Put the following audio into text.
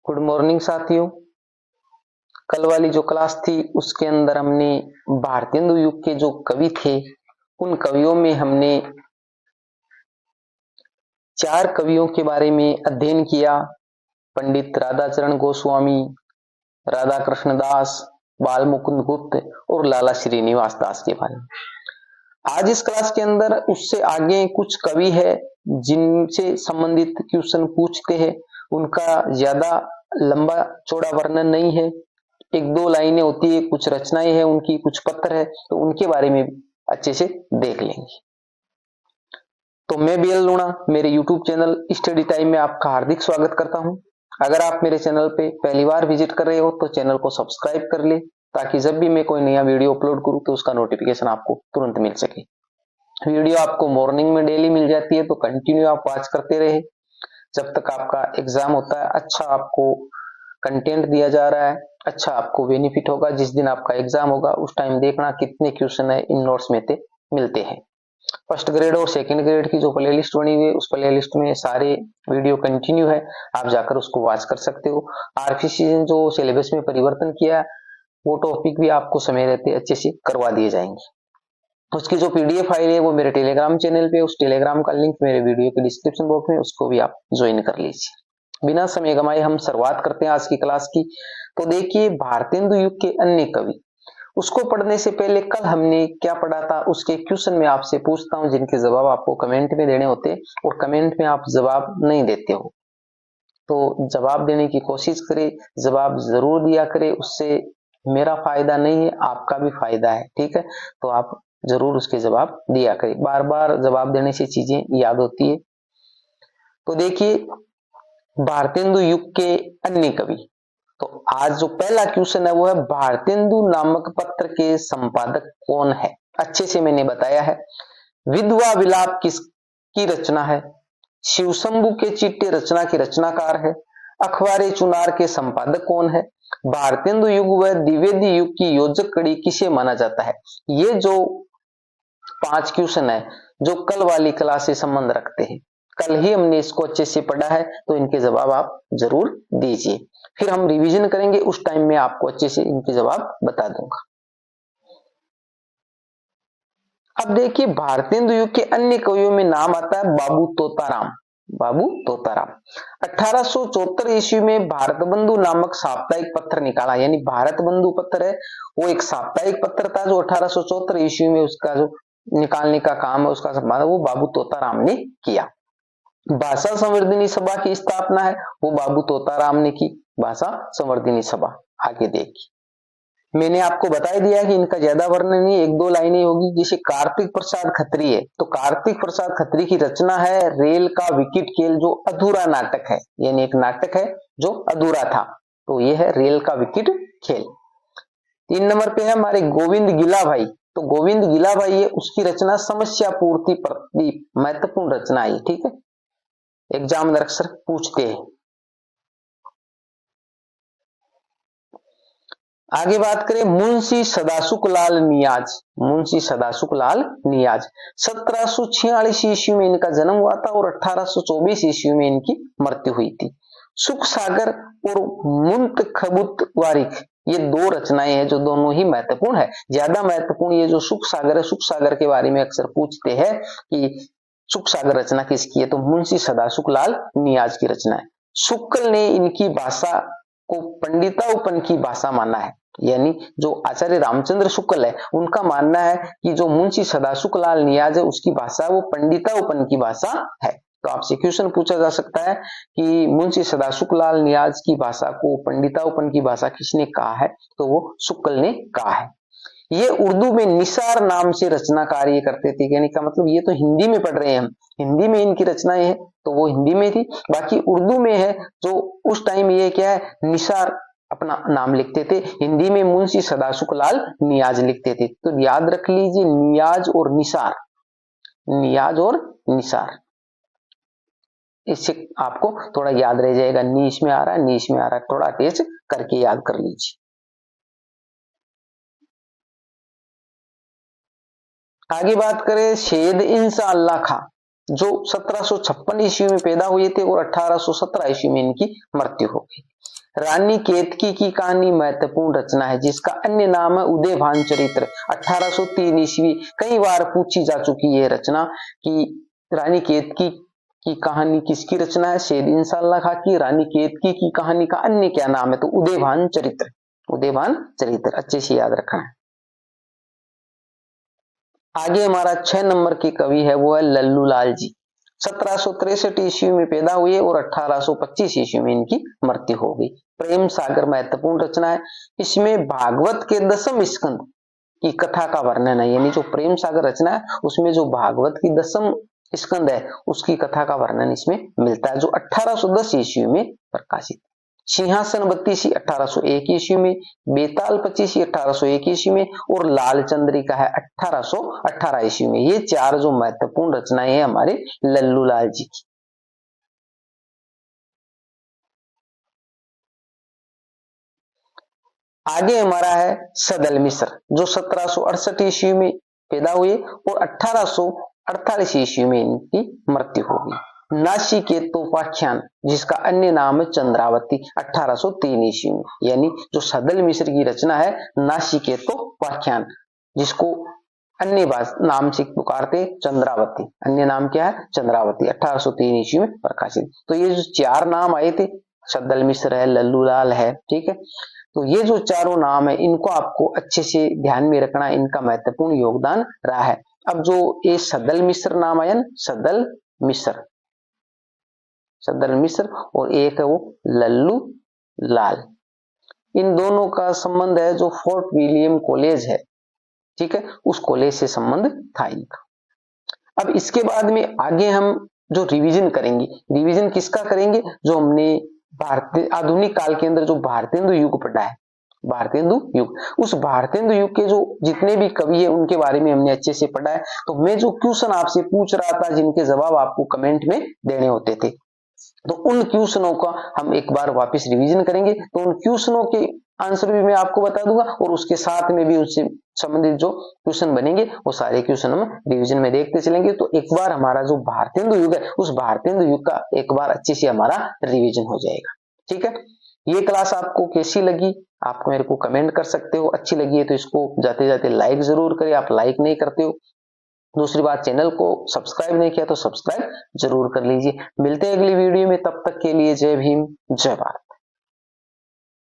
Good morning साथियों। कल वाली जो क्लास थी उसके अंदर हमने भारतेंदु युग के जो कवि थे उन कवियों में हमने 4 कवियों के बारे में अध्ययन किया। पंडित राधाचरण गोस्वामी, राधा कृष्ण दास, बाल मुकुंद गुप्त और लाला श्रीनिवास दास के बारे में। आज इस क्लास के अंदर उससे आगे कुछ कवि है जिनसे संबंधित क्वेश्चन पूछते हैं। उनका ज्यादा लंबा चौड़ा वर्णन नहीं है, 1-2 लाइनें होती है, कुछ रचनाएं हैं उनकी, कुछ पत्र है, तो उनके बारे में अच्छे से देख लेंगे। तो मैं बीएल लूणा, मेरे यूट्यूब चैनल स्टडी टाइम में आपका हार्दिक स्वागत करता हूं। अगर आप मेरे चैनल पे पहली बार विजिट कर रहे हो तो चैनल को सब्सक्राइब कर ले, ताकि जब भी मैं कोई नया वीडियो अपलोड करूं तो उसका नोटिफिकेशन आपको तुरंत मिल सके। वीडियो आपको मॉर्निंग में डेली मिल जाती है, तो कंटिन्यू आप वॉच करते रहे जब तक आपका एग्जाम होता है। अच्छा आपको कंटेंट दिया जा रहा है, अच्छा आपको बेनिफिट होगा। जिस दिन आपका एग्जाम होगा उस टाइम देखना कितने क्वेश्चन है इन नोट्स में से मिलते हैं। फर्स्ट ग्रेड और सेकंड ग्रेड की जो प्लेलिस्ट बनी हुई है उस प्लेलिस्ट में सारे वीडियो कंटिन्यू है, आप जाकर उसको वॉच कर सकते हो। आरपीसी ने जो सिलेबस में परिवर्तन किया वो टॉपिक भी आपको समय रहते अच्छे से करवा दिए जाएंगे। उसकी जो पीडीएफ फाइल है वो मेरे टेलीग्राम चैनल पे, उस टेलीग्राम का लिंक मेरे वीडियो के डिस्क्रिप्शन बॉक्स में, उसको भी आप ज्वाइन कर लीजिए। बिना समय गमाए हम शुरुआत करते हैं आज की क्लास की। तो देखिए, भारतेंदु युग के अन्य कवि, उसको पढ़ने से पहले कल हमने क्या पढ़ा था उसके क्वेश्चन में आपसे पूछता हूं, जिनके जवाब आपको कमेंट में देने होते और कमेंट में आप जवाब नहीं देते हो, तो जवाब देने की कोशिश करें, जवाब जरूर दिया करें। उससे मेरा फायदा नहीं है, आपका भी फायदा है, ठीक है। तो आप जरूर उसके जवाब दिया करें, बार बार जवाब देने से चीजें याद होती है। तो देखिए, भारतेंदु युग के अन्य कवि, तो आज जो पहला क्वेश्चन है वो है भारतेंदु नामक पत्र के संपादक कौन है। अच्छे से मैंने बताया है। विधवा विलाप किसकी रचना है, शिवशंभु के चिट्टे रचना के रचनाकार है। अखबारे चुनार के संपादक कौन है। भारतेंदु युग व द्विवेदी युग की योजक कड़ी किसे माना जाता है। ये जो 5 क्वेश्चन है जो कल वाली क्लास से संबंध रखते हैं, कल ही हमने इसको अच्छे से पढ़ा है, तो इनके जवाब आप जरूर दीजिए। फिर हम रिवीजन करेंगे, उस टाइम में आपको अच्छे से इनके जवाब बता दूंगा। अब देखिए, भारतेंदु युग के अन्य कवियों में नाम आता है बाबू तोताराम। बाबू तोताराम 1874 ईस्वी में भारत बंधु नामक साप्ताहिक पत्र निकाला, यानी भारत बंधु पत्र है वो एक साप्ताहिक पत्र था जो 1874 ईस्वी में उसका जो निकालने का काम है उसका संपादन वो बाबू तोताराम ने किया। भाषा संवर्धनी सभा की स्थापना है वो बाबू तोताराम ने की, भाषा संवर्धनी सभा। आगे देखिए, मैंने आपको बता दिया कि इनका ज्यादा वर्णन नहीं, 1-2 लाइनें होगी। जैसे कार्तिक प्रसाद खत्री है, तो कार्तिक प्रसाद खत्री की रचना है रेल का विकेट खेल, जो अधूरा नाटक है, यानी एक नाटक है जो अधूरा था, तो यह है रेल का विकेट खेल। 3 नंबर पे है हमारे गोविंद गिला भाई, तो गोविंद गिला भाई है उसकी रचना समस्या पूर्ति प्रदीप, महत्वपूर्ण रचना है, ठीक है, एग्जामिनर अक्सर पूछते हैं। आगे बात करें मुंशी सदासुख लाल नियाज, मुंशी सदासुख लाल नियाज 1746 ईस्वी में इनका जन्म हुआ था और 1824 ईस्वी में इनकी मृत्यु हुई थी। सुख सागर और मुंतखबुत वारिक, ये 2 रचनाएं हैं जो दोनों ही महत्वपूर्ण है। ज्यादा महत्वपूर्ण ये जो सुख सागर है, सुख सागर के बारे में अक्सर पूछते हैं कि सुख सागर रचना किसकी है, तो मुंशी सदासुख लाल नियाज की रचना है। शुक्ल ने इनकी भाषा को पंडिताउपन की भाषा माना है, यानी जो आचार्य रामचंद्र शुक्ल है उनका मानना है कि जो मुंशी सदासुख लाल नियाज है उसकी भाषा वो पंडिताउपन की भाषा है। तो आपसे क्वेश्चन पूछा जा सकता है कि मुंशी सदासुख लाल नियाज की भाषा को पंडिताउपन की भाषा किसने कहा है, तो वो शुक्ल ने कहा है। ये उर्दू में निसार नाम से रचना कार्य करते थे, यानी का मतलब ये तो हिंदी में पढ़ रहे हैं हम, हिंदी में इनकी रचनाएं हैं तो वो हिंदी में थी, बाकी उर्दू में है जो उस टाइम ये क्या है निसार अपना नाम लिखते थे, हिंदी में मुंशी सदासुख लाल नियाज लिखते थे। तो याद रख लीजिए नियाज और निसार, नियाज और निसार, इससे आपको थोड़ा याद रह जाएगा। नीच में आ रहा है, नीच में आ रहा है, थोड़ा तेज करके याद कर लीजिए। आगे बात करें सैयद इंसान अल्लाह खां, जो 1756 ईस्वी में पैदा हुए थे और 1817 ईस्वी में इनकी मृत्यु हो गई। रानी केतकी की कहानी महत्वपूर्ण रचना है जिसका अन्य नाम है उदयभान चरित्र। 1803 ईस्वी, कई बार पूछी जा चुकी है रचना कि रानी केतकी की कहानी किसकी रचना है? सैयद इंसाल्लाह खां की। रानी केतकी की कहानी का अन्य क्या नाम है? तो उदयभान चरित्र। उदयभान चरित्र अच्छे से याद रखना है। आगे हमारा 6 नंबर के कवि है वो है लल्लू लाल जी। 1763 ईस्वी में पैदा हुए और 1825 ईस्वी में इनकी मृत्यु हो गई। प्रेम सागर महत्वपूर्ण रचना है। इसमें भागवत के 10वें स्कंद की कथा का वर्णन है, यानी जो प्रेम सागर रचना है उसमें जो भागवत की 10वें स्कंद है उसकी कथा का वर्णन इसमें मिलता है, जो 1810 ईस्वी में प्रकाशित। सिंहासन बत्तीसी 1801 ईस्वी में, बेताल पचीसी 1801 ईस्वी में और लाल चंद्रिका है 1818 ईस्वी में। ये चार जो महत्वपूर्ण रचनाएं हैं हमारे लल्लू लाल जी की। आगे हमारा है सदल मिश्र, जो 1768 ईस्वी में पैदा हुए और 1848 ईस्वी में इनकी मृत्यु हो गई। नासिकेतोपाख्यान, जिसका अन्य नाम है चंद्रावती, 1803 ईस्वी में, यानी जो सदल मिश्र की रचना है नासिकेतोपाख्यान, जिसको अन्य नाम से पुकारते चंद्रावती। अन्य नाम क्या है? चंद्रावती। 1803 ईस्वी में प्रकाशित। तो ये जो चार नाम आए थे, सदल मिश्र है, लल्लू लाल है, ठीक है। तो ये जो चारों नाम है इनको आपको अच्छे से ध्यान में रखना, इनका महत्वपूर्ण योगदान रहा है। अब जो ये सदल मिश्र नाम आया ना, सदल मिश्र, सदल मिश्र, और एक है वो लल्लू लाल, इन दोनों का संबंध है जो फोर्ट विलियम कॉलेज है, ठीक है, उस कॉलेज से संबंध था इनका। अब इसके बाद में आगे हम जो रिवीजन करेंगे, रिवीजन किसका करेंगे? जो हमने भारतीय आधुनिक काल के अंदर जो भारतेंदु युग पढ़ा है, भारतेंदु युग, उस भारतेंदु युग के जो जितने भी कवि है उनके बारे में हमने अच्छे से पढ़ा है। तो मैं जो क्वेश्चन आपसे पूछ रहा था जिनके जवाब आपको कमेंट में देने होते थे, तो उन क्वेश्चनों का हम एक बार वापस रिवीजन करेंगे। तो उन क्वेश्चनों के आंसर भी मैं आपको बता दूंगा और उसके साथ में भी उससे संबंधित जो क्वेश्चन बनेंगे वो सारे क्वेश्चन हम रिवीजन में देखते चलेंगे। तो एक बार हमारा जो भारतेंदु युग है उस भारतेंदु युग का एक बार अच्छे से हमारा रिवीजन हो जाएगा, ठीक है। ये क्लास आपको कैसी लगी आप मेरे को कमेंट कर सकते हो। अच्छी लगी है तो इसको जाते जाते लाइक जरूर करें, आप लाइक नहीं करते हो। दूसरी बात, चैनल को सब्सक्राइब नहीं किया तो सब्सक्राइब जरूर कर लीजिए। मिलते हैं अगली वीडियो में, तब तक के लिए जय भीम, जय भारत।